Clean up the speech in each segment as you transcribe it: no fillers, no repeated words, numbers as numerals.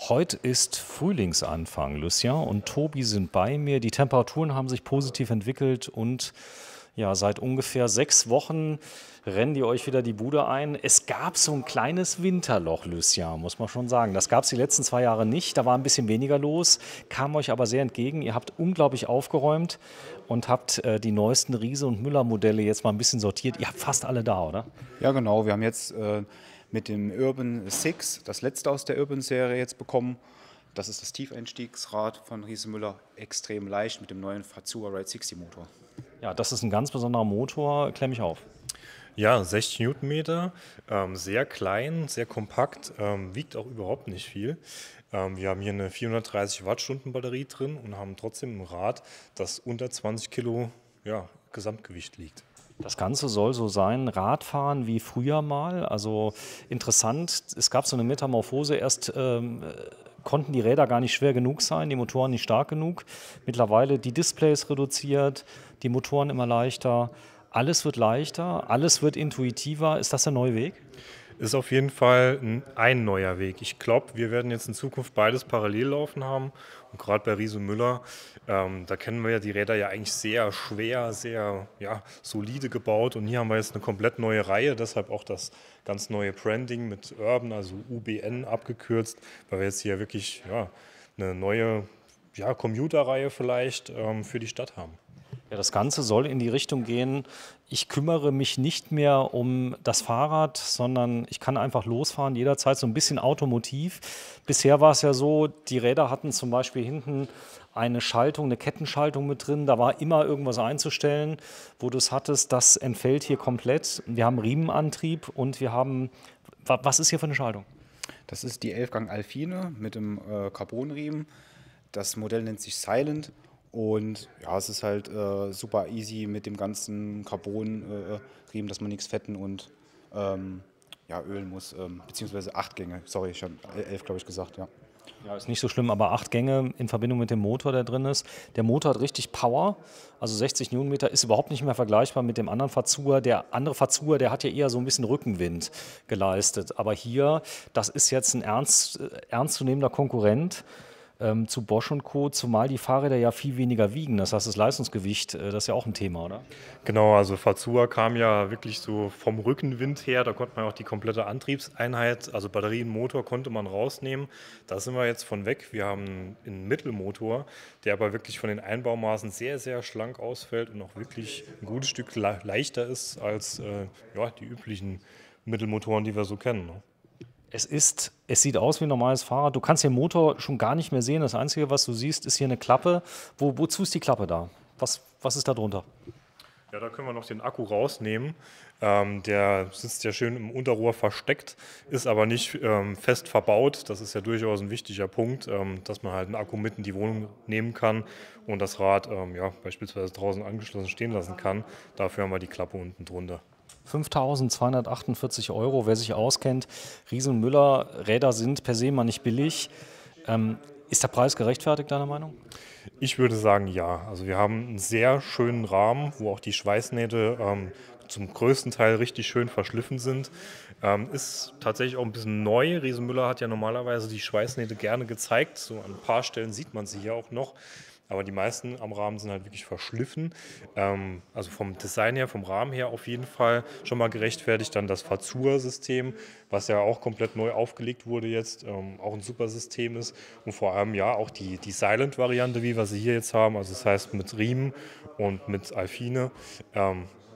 Heute ist Frühlingsanfang, Lucien und Tobi sind bei mir. Die Temperaturen haben sich positiv entwickelt und ja, seit ungefähr 6 Wochen rennen die euch wieder die Bude ein. Es gab so ein kleines Winterloch, Lucien, muss man schon sagen. Das gab es die letzten 2 Jahre nicht. Da war ein bisschen weniger los, kam euch aber sehr entgegen. Ihr habt unglaublich aufgeräumt und habt die neuesten Riese- und Müller-Modelle jetzt mal ein bisschen sortiert. Ihr habt fast alle da, oder? Ja, genau. Wir haben jetzt mit dem Urban 6 das letzte aus der Urban-Serie jetzt bekommen. Das ist das Tiefeinstiegsrad von Riese Müller, extrem leicht mit dem neuen Fazua Ride 60 Motor. Ja, das ist ein ganz besonderer Motor. Klär mich auf. Ja, 60 Newtonmeter, sehr klein, sehr kompakt, wiegt auch überhaupt nicht viel. Wir haben hier eine 430 Wattstunden Batterie drin und haben trotzdem ein Rad, das unter 20 Kilo Gesamtgewicht liegt. Das Ganze soll so sein, Radfahren wie früher mal. Also interessant, es gab so eine Metamorphose. Erst konnten die Räder gar nicht schwer genug sein, die Motoren nicht stark genug. Mittlerweile die Displays reduziert, die Motoren immer leichter. Alles wird leichter, alles wird intuitiver. Ist das der neue Weg? Ist auf jeden Fall ein neuer Weg. Ich glaube, wir werden jetzt in Zukunft beides parallel laufen haben. Und gerade bei Riese Müller, da kennen wir ja die Räder ja eigentlich sehr schwer, sehr solide gebaut. Und hier haben wir jetzt eine komplett neue Reihe, deshalb auch das ganz neue Branding mit Urban, also UBN abgekürzt, weil wir jetzt hier wirklich eine neue Commuter-Reihe vielleicht für die Stadt haben. Ja, das Ganze soll in die Richtung gehen, ich kümmere mich nicht mehr um das Fahrrad, sondern ich kann einfach losfahren, jederzeit so ein bisschen automotiv. Bisher war es ja so, die Räder hatten zum Beispiel hinten eine Schaltung, eine Kettenschaltung mit drin, da war immer irgendwas einzustellen, wo du es hattest, das entfällt hier komplett. Wir haben Riemenantrieb und wir haben, was ist hier für eine Schaltung? Das ist die 11-Gang Alpine mit dem Carbonriemen. Das Modell nennt sich Silent. Und ja, es ist halt super easy mit dem ganzen Carbon-Riemen, dass man nichts fetten und ölen muss. Beziehungsweise 8 Gänge, sorry, ich habe 11, glaube ich, gesagt, ja. Ja, ist nicht so schlimm, aber 8 Gänge in Verbindung mit dem Motor, der drin ist. Der Motor hat richtig Power, also 60 Newtonmeter ist überhaupt nicht mehr vergleichbar mit dem anderen Fazua. Der andere Fazua, der hat ja eher so ein bisschen Rückenwind geleistet. Aber hier, das ist jetzt ein ernstzunehmender Konkurrent zu Bosch und Co., zumal die Fahrräder ja viel weniger wiegen. Das heißt, das Leistungsgewicht, das ist ja auch ein Thema, oder? Genau, also Fazua kam ja wirklich so vom Rückenwind her, da konnte man auch die komplette Antriebseinheit, also Batterie und Motor konnte man rausnehmen. Da sind wir jetzt von weg. Wir haben einen Mittelmotor, der aber wirklich von den Einbaumaßen sehr, sehr schlank ausfällt und auch wirklich ein gutes Stück leichter ist als die üblichen Mittelmotoren, die wir so kennen. Ne? Es sieht aus wie ein normales Fahrrad. Du kannst den Motor schon gar nicht mehr sehen. Das Einzige, was du siehst, ist hier eine Klappe. Wozu ist die Klappe da? Was ist da drunter? Ja, da können wir noch den Akku rausnehmen. Der sitzt ja schön im Unterrohr versteckt, ist aber nicht fest verbaut. Das ist ja durchaus ein wichtiger Punkt, dass man halt einen Akku mit in die Wohnung nehmen kann und das Rad beispielsweise draußen angeschlossen stehen lassen kann. Dafür haben wir die Klappe unten drunter. 5.248 Euro, wer sich auskennt. Riese und Müller, Räder sind per se mal nicht billig. Ist der Preis gerechtfertigt, deiner Meinung? Ich würde sagen, ja. Also wir haben einen sehr schönen Rahmen, wo auch die Schweißnähte zum größten Teil richtig schön verschliffen sind. Ist tatsächlich auch ein bisschen neu. Riese Müller hat ja normalerweise die Schweißnähte gerne gezeigt. So an ein paar Stellen sieht man sie hier auch noch. Aber die meisten am Rahmen sind halt wirklich verschliffen. Also vom Design her, vom Rahmen her auf jeden Fall schon mal gerechtfertigt. Dann das Fazua-System, was ja auch komplett neu aufgelegt wurde jetzt, auch ein super System ist. Und vor allem ja auch die Silent-Variante, wie wir sie hier jetzt haben. Also das heißt mit Riemen und mit Alpine.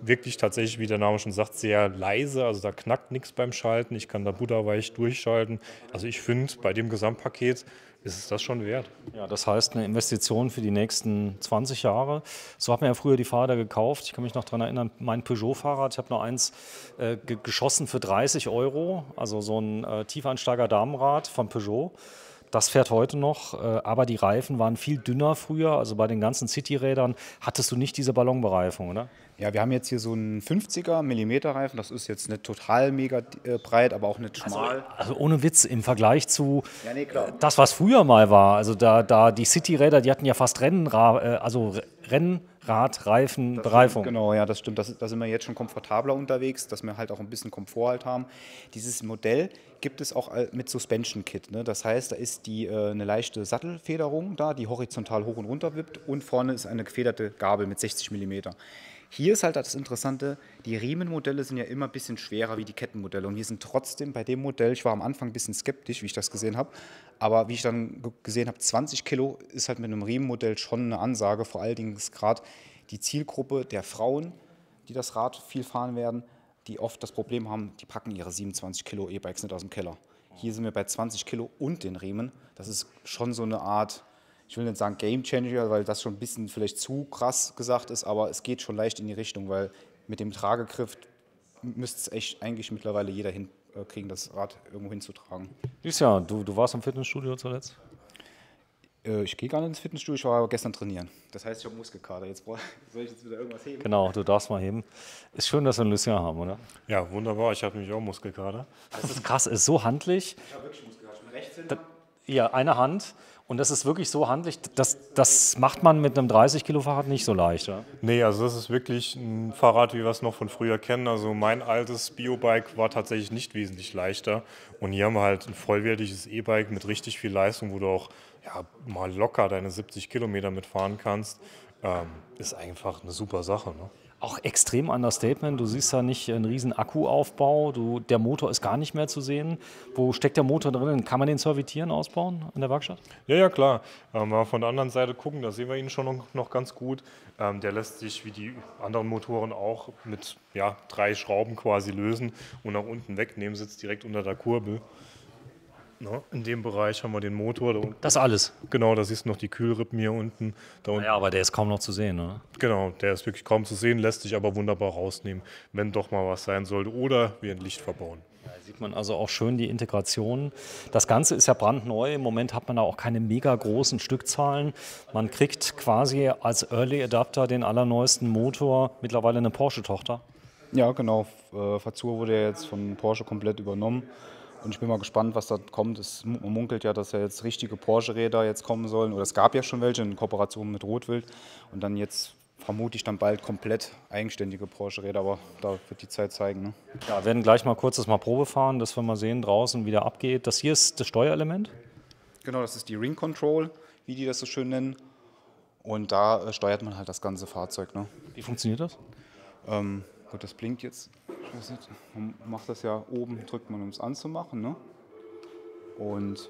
Wirklich tatsächlich, wie der Name schon sagt, sehr leise. Also da knackt nichts beim Schalten. Ich kann da butterweich durchschalten. Also ich finde, bei dem Gesamtpaket ist es das schon wert. Ja, das heißt eine Investition für die nächsten 20 Jahre. So hat man ja früher die Fahrräder gekauft. Ich kann mich noch daran erinnern, mein Peugeot-Fahrrad, ich habe noch eins geschossen für 30 Euro. Also so ein Tiefeinsteiger-Damenrad von Peugeot. Das fährt heute noch, aber die Reifen waren viel dünner früher. Also bei den ganzen City-Rädern hattest du nicht diese Ballonbereifung, oder? Ja, wir haben jetzt hier so einen 50er Millimeter Reifen. Das ist jetzt nicht total mega breit, aber auch nicht schmal. Also ohne Witz, im Vergleich zu Ja, nee, klar. das, was früher mal war. Also da die City-Räder, die hatten ja fast Rennradreifenbereifung. Genau, ja, das stimmt. Da sind wir jetzt schon komfortabler unterwegs, dass wir halt auch ein bisschen Komfort halt haben. Dieses Modell gibt es auch mit Suspension Kit. Ne? Das heißt, da ist eine leichte Sattelfederung da, die horizontal hoch und runter wippt, und vorne ist eine gefederte Gabel mit 60 mm. Hier ist halt das Interessante, die Riemenmodelle sind ja immer ein bisschen schwerer wie die Kettenmodelle. Und wir sind trotzdem bei dem Modell, ich war am Anfang ein bisschen skeptisch, wie ich das gesehen habe, aber wie ich dann gesehen habe, 20 Kilo ist halt mit einem Riemenmodell schon eine Ansage. Vor allen Dingen ist gerade die Zielgruppe der Frauen, die das Rad viel fahren werden, die oft das Problem haben, die packen ihre 27 Kilo E-Bikes nicht aus dem Keller. Hier sind wir bei 20 Kilo und den Riemen. Das ist schon so eine Art, ich will nicht sagen Game Changer, weil das schon ein bisschen vielleicht zu krass gesagt ist, aber es geht schon leicht in die Richtung, weil mit dem Tragegriff müsste es echt eigentlich mittlerweile jeder hinkriegen, das Rad irgendwo hinzutragen. Lucia, du warst im Fitnessstudio zuletzt? Ich gehe gar nicht ins Fitnessstudio, ich war aber gestern trainieren. Das heißt, ich habe Muskelkater. Soll ich jetzt wieder irgendwas heben? Genau, du darfst mal heben. Ist schön, dass wir einen Lucien haben, oder? Ja, wunderbar. Ich habe nämlich auch Muskelkater. Das ist krass, ist so handlich. Ich habe wirklich Muskelkater. Ich bin Rechtshänder. Ja, eine Hand. Und das ist wirklich so handlich, das macht man mit einem 30-Kilo-Fahrrad nicht so leicht. Ja? Nee, also das ist wirklich ein Fahrrad, wie wir es noch von früher kennen. Also mein altes Biobike war tatsächlich nicht wesentlich leichter. Und hier haben wir halt ein vollwertiges E-Bike mit richtig viel Leistung, wo du auch mal locker deine 70 Kilometer mitfahren kannst. Ist einfach eine super Sache. Ne? Auch extrem Understatement. Du siehst da nicht einen riesen Akkuaufbau. Der Motor ist gar nicht mehr zu sehen. Wo steckt der Motor drin? Kann man den servitieren, ausbauen in der Werkstatt? Ja, klar. Wenn wir von der anderen Seite gucken, da sehen wir ihn schon noch ganz gut. Der lässt sich wie die anderen Motoren auch mit 3 Schrauben quasi lösen und nach unten wegnehmen, sitzt direkt unter der Kurbel. No, in dem Bereich haben wir den Motor. Da unten. Das alles? Genau, da siehst du noch die Kühlrippen hier unten. Da unten. Ja, aber der ist kaum noch zu sehen, oder? Genau, der ist wirklich kaum zu sehen, lässt sich aber wunderbar rausnehmen, wenn doch mal was sein sollte oder wir ein Licht verbauen. Da sieht man also auch schön die Integration. Das Ganze ist ja brandneu. Im Moment hat man da auch keine mega großen Stückzahlen. Man kriegt quasi als Early Adapter den allerneuesten Motor, mittlerweile eine Porsche-Tochter. Ja, genau. Fazur wurde ja jetzt von Porsche komplett übernommen. Und ich bin mal gespannt, was da kommt. Man munkelt ja, dass ja jetzt richtige Porsche-Räder jetzt kommen sollen. Oder es gab ja schon welche in Kooperation mit Rotwild. Und dann jetzt vermute ich dann bald komplett eigenständige Porsche-Räder. Aber da wird die Zeit zeigen. Ne? Ja, wir werden gleich mal kurz das mal Probe fahren, dass wir mal sehen draußen, wie der abgeht. Das hier ist das Steuerelement? Genau, das ist die Ring Control, wie die das so schön nennen. Und da steuert man halt das ganze Fahrzeug. Ne? Wie funktioniert das? Gut, das blinkt jetzt. Ich weiß nicht, man macht das ja oben, drückt man, um es anzumachen. Ne? Und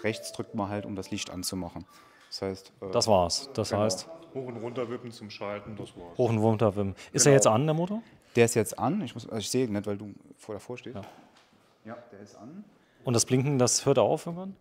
rechts drückt man halt, um das Licht anzumachen. Das heißt. Das war's. Das heißt. Hoch und runter wippen zum Schalten, das war's. Hoch und runter wippen. Ist er jetzt an, der Motor? Der ist jetzt an. Ich sehe nicht, weil du davor stehst. Ja, der ist an. Und das Blinken, das hört auf irgendwann?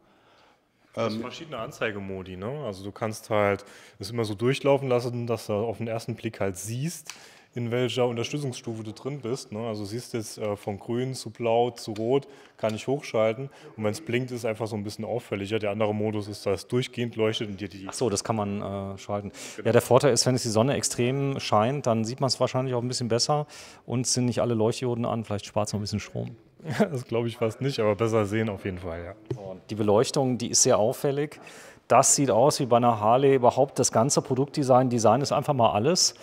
Es sind verschiedene Anzeigemodi. Ne? Also du kannst halt es immer so durchlaufen lassen, dass du auf den ersten Blick halt siehst, in welcher Unterstützungsstufe du drin bist. Ne? Also siehst jetzt von grün zu blau zu rot, kann ich hochschalten. Und wenn es blinkt, ist es einfach so ein bisschen auffälliger. Der andere Modus ist, dass es durchgehend leuchtet und dir die... Ach so, das kann man schalten. Genau. Ja, der Vorteil ist, wenn es die Sonne extrem scheint, dann sieht man es wahrscheinlich auch ein bisschen besser und sind nicht alle Leuchtdioden an. Vielleicht spart es noch ein bisschen Strom. Das glaube ich fast nicht, aber besser sehen auf jeden Fall, ja. Die Beleuchtung, die ist sehr auffällig. Das sieht aus wie bei einer Harley. Überhaupt das ganze Produktdesign. Design ist einfach mal alles.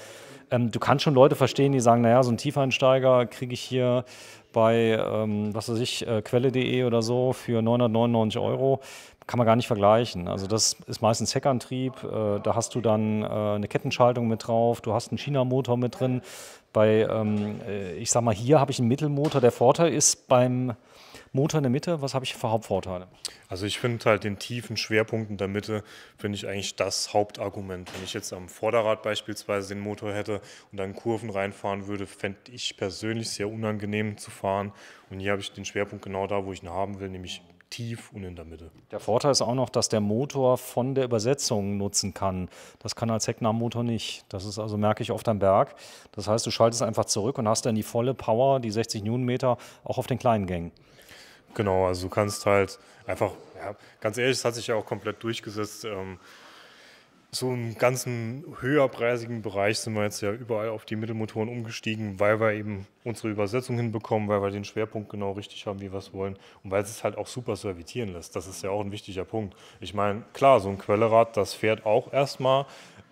Du kannst schon Leute verstehen, die sagen, naja, so einen Tiefeinsteiger kriege ich hier bei, was weiß ich, Quelle.de oder so für 999 €. Kann man gar nicht vergleichen. Also das ist meistens Heckantrieb. Da hast du dann eine Kettenschaltung mit drauf. Du hast einen China-Motor mit drin. Ich sag mal, hier habe ich einen Mittelmotor. Der Vorteil ist beim Motor in der Mitte, was habe ich für Hauptvorteile? Also ich finde halt den tiefen Schwerpunkt in der Mitte, finde ich eigentlich das Hauptargument. Wenn ich jetzt am Vorderrad beispielsweise den Motor hätte und dann Kurven reinfahren würde, fände ich persönlich sehr unangenehm zu fahren. Und hier habe ich den Schwerpunkt genau da, wo ich ihn haben will, nämlich tief und in der Mitte. Der Vorteil ist auch noch, dass der Motor von der Übersetzung nutzen kann. Das kann als Hecknahmotor nicht. Das ist also, merke ich, oft am Berg. Das heißt, du schaltest einfach zurück und hast dann die volle Power, die 60 Newtonmeter, auch auf den kleinen Gängen. Genau, also du kannst halt einfach, ja, ganz ehrlich, es hat sich ja auch komplett durchgesetzt. So im ganzen höherpreisigen Bereich sind wir jetzt ja überall auf die Mittelmotoren umgestiegen, weil wir eben unsere Übersetzung hinbekommen, weil wir den Schwerpunkt genau richtig haben, wie wir es wollen und weil es sich halt auch super servitieren lässt. Das ist ja auch ein wichtiger Punkt. Ich meine, klar, so ein Quellerad, das fährt auch erstmal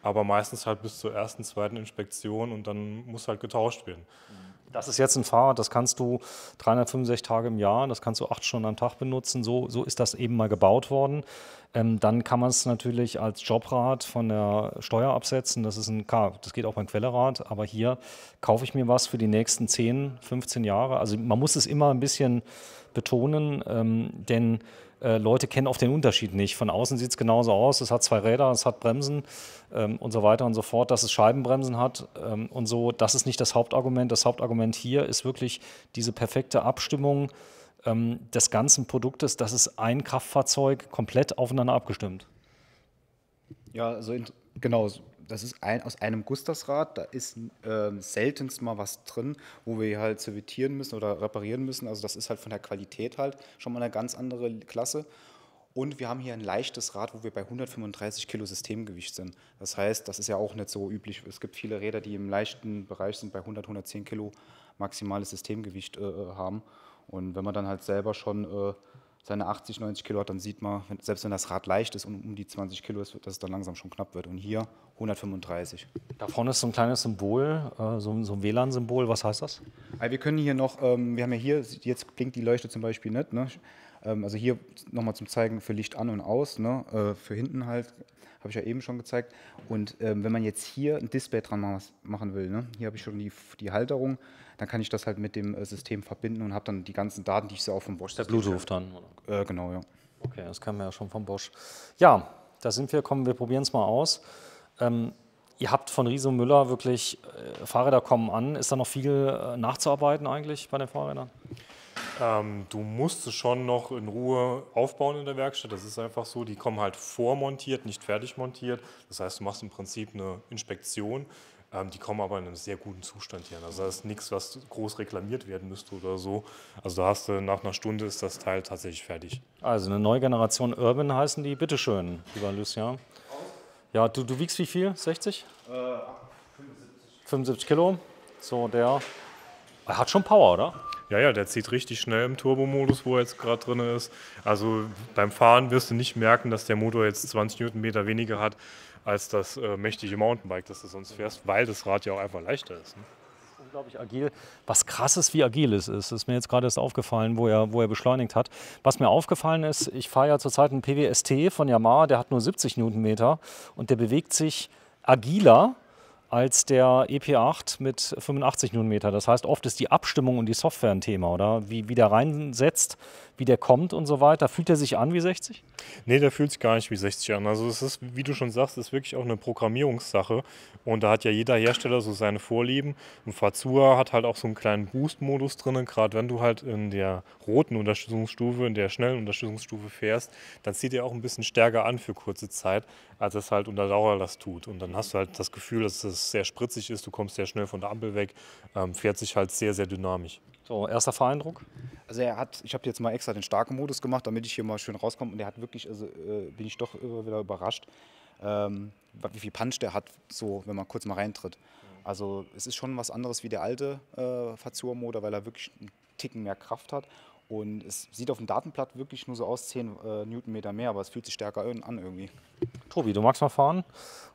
aber meistens halt bis zur ersten, zweiten Inspektion und dann muss halt getauscht werden. Das ist jetzt ein Fahrrad, das kannst du 365 Tage im Jahr, das kannst du 8 Stunden am Tag benutzen. So ist das eben mal gebaut worden. Dann kann man es natürlich als Jobrad von der Steuer absetzen. Das geht auch beim Quellerad, aber hier kaufe ich mir was für die nächsten 10, 15 Jahre. Also man muss es immer ein bisschen betonen, denn Leute kennen oft den Unterschied nicht. Von außen sieht es genauso aus. Es hat 2 Räder, es hat Bremsen und so weiter und so fort. Dass es Scheibenbremsen hat und so, das ist nicht das Hauptargument. Das Hauptargument hier ist wirklich diese perfekte Abstimmung des ganzen Produktes. Das ist ein Kraftfahrzeug komplett aufeinander abgestimmt. Ja, also genau, das ist aus einem Guss das Rad, da ist seltenst mal was drin, wo wir halt servitieren müssen oder reparieren müssen. Also das ist halt von der Qualität halt schon mal eine ganz andere Klasse. Und wir haben hier ein leichtes Rad, wo wir bei 135 Kilo Systemgewicht sind. Das heißt, das ist ja auch nicht so üblich. Es gibt viele Räder, die im leichten Bereich sind, bei 100, 110 Kilo maximales Systemgewicht haben. Und wenn man dann halt selber schon seine 80, 90 Kilo hat, dann sieht man, selbst wenn das Rad leicht ist und um die 20 Kilo ist, dass es dann langsam schon knapp wird. Und hier 135. Da vorne ist so ein kleines Symbol, so ein WLAN-Symbol. Was heißt das? Wir können hier noch, wir haben ja hier, jetzt blinkt die Leuchte zum Beispiel nicht, ne? Also hier nochmal zum Zeigen für Licht an und aus, ne? Für hinten halt, habe ich ja eben schon gezeigt. Und wenn man jetzt hier ein Display dran machen will, ne? Hier habe ich schon die Halterung, dann kann ich das halt mit dem System verbinden und habe dann die ganzen Daten, die ich so auch vom Bosch. Der Bluetooth dann? Genau, ja. Okay, das kennen wir ja schon vom Bosch. Ja, da sind wir, wir probieren es mal aus. Ihr habt von Riese und Müller wirklich, Fahrräder kommen an. Ist da noch viel nachzuarbeiten eigentlich bei den Fahrrädern? Du musst es schon noch in Ruhe aufbauen in der Werkstatt. Das ist einfach so. Die kommen halt vormontiert, nicht fertig montiert. Das heißt, du machst im Prinzip eine Inspektion. Die kommen aber in einem sehr guten Zustand hier. Also das ist nichts, was groß reklamiert werden müsste oder so. Also da hast du nach einer Stunde ist das Teil tatsächlich fertig. Also eine neue Generation Urban heißen die. Bitteschön, lieber Lucien. Ja, du wiegst wie viel? 60? 75 Kilo. So, er hat schon Power, oder? Ja, der zieht richtig schnell im Turbomodus, wo er jetzt gerade drin ist. Also beim Fahren wirst du nicht merken, dass der Motor jetzt 20 Newtonmeter weniger hat als das mächtige Mountainbike, das du sonst fährst, weil das Rad ja auch einfach leichter ist. Ne? Unglaublich agil. Was krass ist, wie agil es ist mir jetzt gerade erst aufgefallen, wo er beschleunigt hat. Was mir aufgefallen ist, ich fahre ja zurzeit einen PWST von Yamaha, der hat nur 70 Newtonmeter und der bewegt sich agiler als der EP8 mit 85 Newtonmeter. Das heißt, oft ist die Abstimmung und die Software ein Thema, oder? Wie der reinsetzt, wie der kommt und so weiter. Fühlt er sich an wie 60? Nee, der fühlt sich gar nicht wie 60 an. Also es ist, wie du schon sagst, ist wirklich auch eine Programmierungssache. Und da hat ja jeder Hersteller so seine Vorlieben. Und Fazua hat halt auch so einen kleinen Boost-Modus drin. Gerade wenn du halt in der roten Unterstützungsstufe, in der schnellen Unterstützungsstufe fährst, dann zieht er auch ein bisschen stärker an für kurze Zeit, als es halt unter Dauerlast tut. Und dann hast du halt das Gefühl, dass es sehr spritzig ist. Du kommst sehr schnell von der Ampel weg, fährt sich halt sehr, sehr dynamisch. So, erster Fahreindruck? Also ich habe jetzt mal extra den starken Modus gemacht, damit ich hier mal schön rauskomme. Und der hat wirklich, also bin ich doch wieder überrascht, wie viel Punch der hat, so wenn man kurz mal reintritt. Also es ist schon was anderes wie der alte Fazua-Motor, weil er wirklich einen Ticken mehr Kraft hat. Und es sieht auf dem Datenblatt wirklich nur so aus, 10 Newtonmeter mehr, aber es fühlt sich stärker an irgendwie. Tobi, du magst mal fahren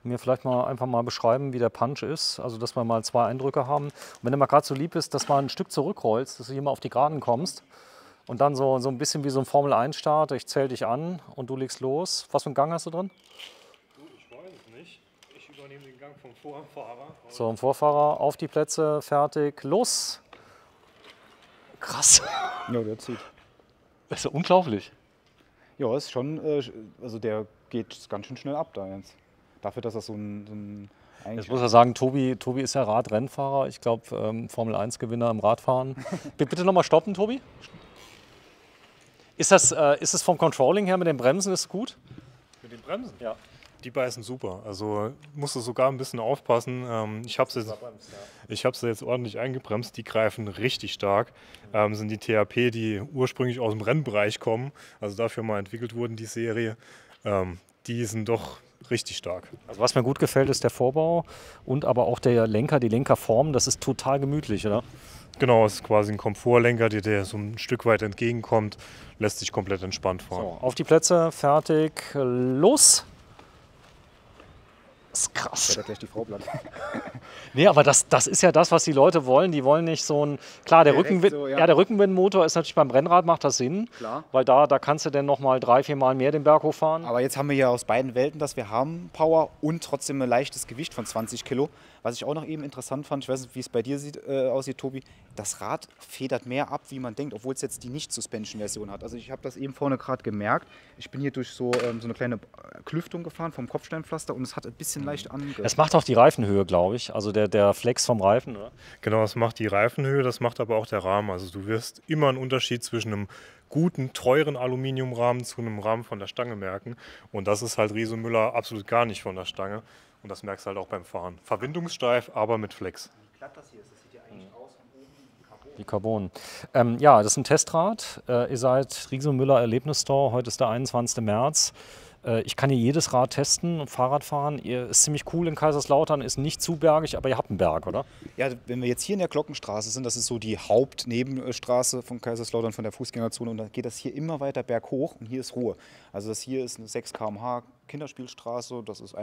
und mir vielleicht einfach mal beschreiben, wie der Punch ist, also dass wir mal 2 Eindrücke haben. Und wenn du mal gerade so lieb bist, dass du ein Stück zurückrollst, dass du hier mal auf die Geraden kommst und dann so ein bisschen wie so ein Formel-1-Start, ich zähle dich an und du legst los. Was für einen Gang hast du drin? Ich weiß es nicht. Ich übernehme den Gang vom Vorfahrer. So, ein Vorfahrer, auf die Plätze, fertig, los! Krass. Ja, der zieht. Das ist ja unglaublich. Ja, ist schon, also der geht ganz schön schnell ab da jetzt. Dafür, dass das so ein Jetzt muss er sagen, Tobi ist ja Radrennfahrer. Ich glaube, Formel-1-Gewinner im Radfahren. Bitte nochmal stoppen, Tobi. Ist es vom Controlling her mit den Bremsen ist gut? Mit den Bremsen? Ja. Die beißen super. Also musst du sogar ein bisschen aufpassen. Ich habe sie jetzt ordentlich eingebremst. Die greifen richtig stark. Sind die THP, die ursprünglich aus dem Rennbereich kommen, also dafür mal entwickelt wurden, die Serie, die sind doch richtig stark. Also was mir gut gefällt, ist der Vorbau und aber auch der Lenker, die Lenkerform. Das ist total gemütlich, oder? Genau, es ist quasi ein Komfortlenker, der so ein Stück weit entgegenkommt, lässt sich komplett entspannt fahren. So, auf die Plätze, fertig, los! ist krass. Der hat gleich die Frau platt. Nee, aber das ist ja das, was die Leute wollen. Die wollen nicht so ein. Klar, der, Direkt Rückenwind, so, ja. ja. Der Rückenwindmotor ist natürlich beim Rennrad, macht das Sinn. Klar. Weil da kannst du dann nochmal 3-4 Mal mehr den Berg hochfahren. Aber jetzt haben wir ja aus beiden Welten, dass wir haben Power und trotzdem ein leichtes Gewicht von 20 Kilo. Was ich auch noch eben interessant fand, ich weiß nicht, wie es bei dir aussieht, Tobi, das Rad federt mehr ab, wie man denkt, obwohl es jetzt die Nicht-Suspension-Version hat. Also ich habe das eben vorne gerade gemerkt. Ich bin hier durch so eine kleine Klüftung gefahren vom Kopfsteinpflaster und es hat ein bisschen leicht Es macht auch die Reifenhöhe, glaube ich. Also der Flex vom Reifen, oder? Genau, das macht die Reifenhöhe, das macht aber auch der Rahmen. Also du wirst immer einen Unterschied zwischen einem guten, teuren Aluminiumrahmen zu einem Rahmen von der Stange merken. Und das ist halt Riese Müller absolut gar nicht von der Stange. Und das merkst du halt auch beim Fahren. Verwindungssteif, aber mit Flex. Wie glatt das hier ist, das sieht ja eigentlich aus von oben Die Carbon. Ja, das ist ein Testrad. Ihr seid Riese Müller Erlebnisstore. Heute ist der 21. März. Ich kann hier jedes Rad testen und Fahrrad fahren. Ihr ist ziemlich cool in Kaiserslautern, ist nicht zu bergig, aber ihr habt einen Berg, oder? Ja, wenn wir jetzt hier in der Glockenstraße sind, das ist so die Hauptnebenstraße von Kaiserslautern, von der Fußgängerzone, und dann geht das hier immer weiter berghoch und hier ist Ruhe. Also das hier ist eine 6 km/h Kinderspielstraße, das ist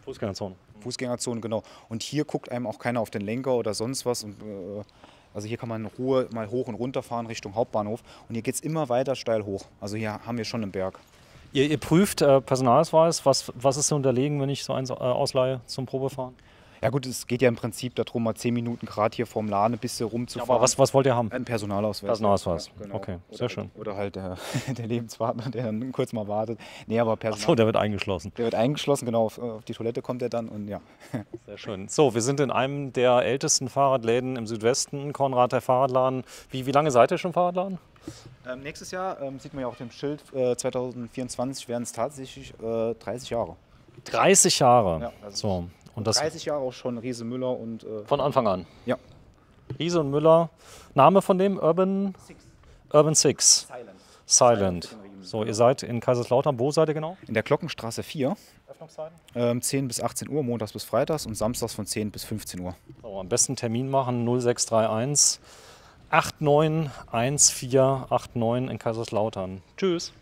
Fußgängerzone. Fußgängerzone, genau. Und hier guckt einem auch keiner auf den Lenker oder sonst was. Und, also hier kann man in Ruhe mal hoch und runter fahren Richtung Hauptbahnhof. Und hier geht es immer weiter steil hoch. Also hier haben wir schon einen Berg. Ihr prüft Personalausweis. Was ist so unterlegen, wenn ich so eins ausleihe zum Probefahren? Ja gut, es geht ja im Prinzip darum, mal 10 Minuten gerade hier vorm Laden ein bisschen rumzufahren. Ja, aber was wollt ihr haben? Ein Personalausweis. Personalausweis, Ja, genau. okay, sehr Oder schön. Halt, oder halt der Lebenspartner, der dann kurz mal wartet. Nee, aber Achso, der wird eingeschlossen. Der wird eingeschlossen, genau, auf die Toilette kommt er dann und ja. Sehr schön. So, wir sind in einem der ältesten Fahrradläden im Südwesten, Konrad, der Fahrradladen. Wie lange seid ihr schon Fahrradladen? Nächstes Jahr sieht man ja auf dem Schild, 2024 werden es tatsächlich 30 Jahre. 30 Jahre. Ja, also so. Und das 30 Jahre auch schon Riese Müller und. von Anfang an. Ja. Riese und Müller. Name von dem? Urban Six. Silent. So, ihr seid in Kaiserslautern. Wo seid ihr genau? In der Glockenstraße 4. Öffnungszeiten? 10 bis 18 Uhr, montags bis freitags und samstags von 10 bis 15 Uhr. So, am besten Termin machen 0631 891489 in Kaiserslautern. Tschüss.